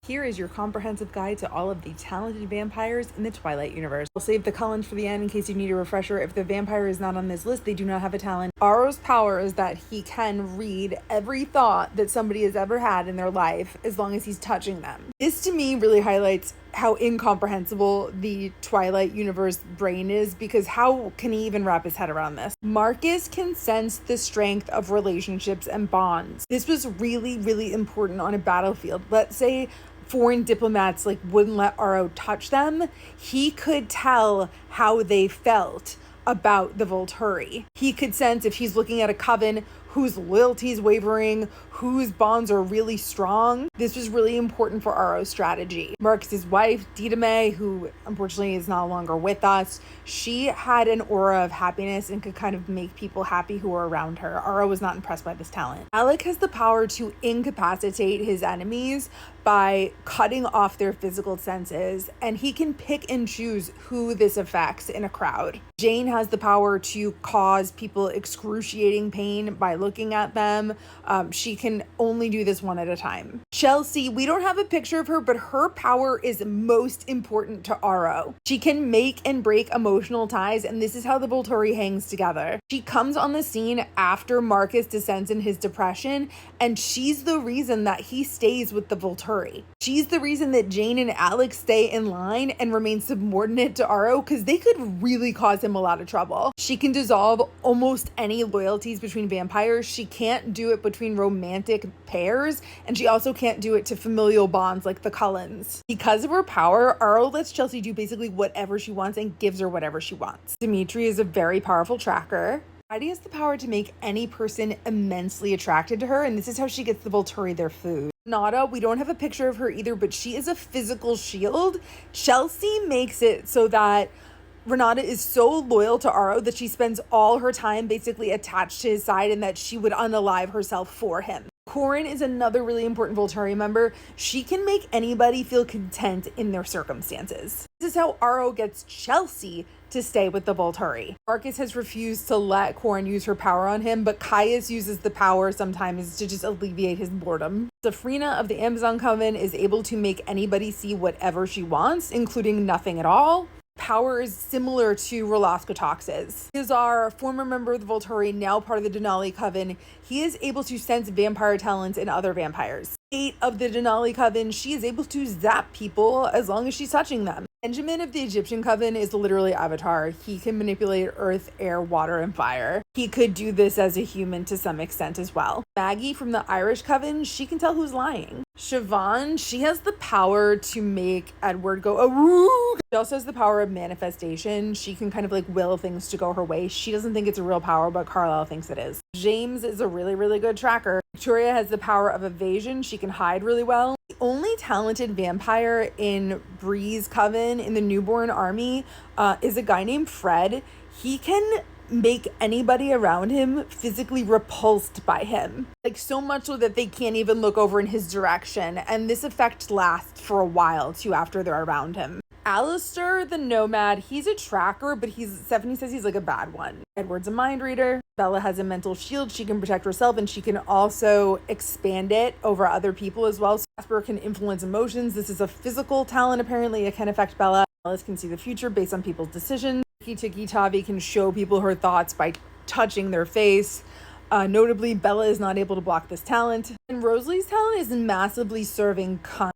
Here is your comprehensive guide to all of the talented vampires in the Twilight universe. We'll save the Cullens for the end in case you need a refresher. If the vampire is not on this list, they do not have a talent. Aro's power is that he can read every thought that somebody has ever had in their life as long as he's touching them. This to me really highlights how incomprehensible the Twilight universe brain is, because how can he even wrap his head around this? Marcus can sense the strength of relationships and bonds. This was really, really important on a battlefield. Let's say foreign diplomats wouldn't let Aro touch them. He could tell how they felt about the Volturi. He could sense if he's looking at a coven whose loyalty is wavering, whose bonds are really strong. This was really important for Aro's strategy. Marcus's wife, May, who unfortunately is no longer with us, she had an aura of happiness and could kind of make people happy who were around her. Aro was not impressed by this talent. Alec has the power to incapacitate his enemies by cutting off their physical senses, and he can pick and choose who this affects in a crowd. Jane has the power to cause people excruciating pain by looking at them. She can only do this one at a time. Chelsea, we don't have a picture of her, but her power is most important to Aro. She can make and break emotional ties, and this is how the Volturi hangs together. She comes on the scene after Marcus descends in his depression, and she's the reason that he stays with the Volturi. She's the reason that Jane and Alex stay in line and remain subordinate to Aro, because they could really cause him a lot of trouble. She can dissolve almost any loyalties between vampires. She can't do it between romantic pairs, and she also can't do it to familial bonds like the Cullens. Because of her power, Aro lets Chelsea do basically whatever she wants and gives her whatever she wants. Dimitri is a very powerful tracker. Heidi has the power to make any person immensely attracted to her, and this is how she gets the Volturi their food. Nada, we don't have a picture of her either, but she is a physical shield. Chelsea makes it so that Renata is so loyal to Aro that she spends all her time basically attached to his side, and that she would unalive herself for him. Corin is another really important Volturi member. She can make anybody feel content in their circumstances. This is how Aro gets Chelsea to stay with the Volturi. Marcus has refused to let Corin use her power on him, but Caius uses the power sometimes to just alleviate his boredom. Stephenie of the Amazon Coven is able to make anybody see whatever she wants, including nothing at all. Power is similar to Rolaskotox's. He is our former member of the Volturi, now part of the Denali Coven. He is able to sense vampire talents in other vampires. Kate of the Denali Coven, she is able to zap people as long as she's touching them. Benjamin of the Egyptian Coven is literally Avatar. He can manipulate earth, air, water, and fire. He could do this as a human to some extent as well. Maggie from the Irish Coven, she can tell who's lying. Siobhan, she has the power to make Edward go, "Awoo!" She also has the power of manifestation. She can kind of will things to go her way. She doesn't think it's a real power, but Carlisle thinks it is. James is a really, really good tracker. Victoria has the power of evasion. She can hide really well. The only talented vampire in Bree's coven in the newborn army is a guy named Fred. He can make anybody around him physically repulsed by him. So much so that they can't even look over in his direction. And this effect lasts for a while too after they're around him. Alistair, the Nomad, he's a tracker, but Stephenie says he's a bad one. Edward's a mind reader. Bella has a mental shield. She can protect herself, and she can also expand it over other people as well. So Jasper can influence emotions. This is a physical talent, apparently. It can affect Bella. Bella can see the future based on people's decisions. Tiki Tavi can show people her thoughts by touching their face. Notably, Bella is not able to block this talent. And Rosalie's talent is massively serving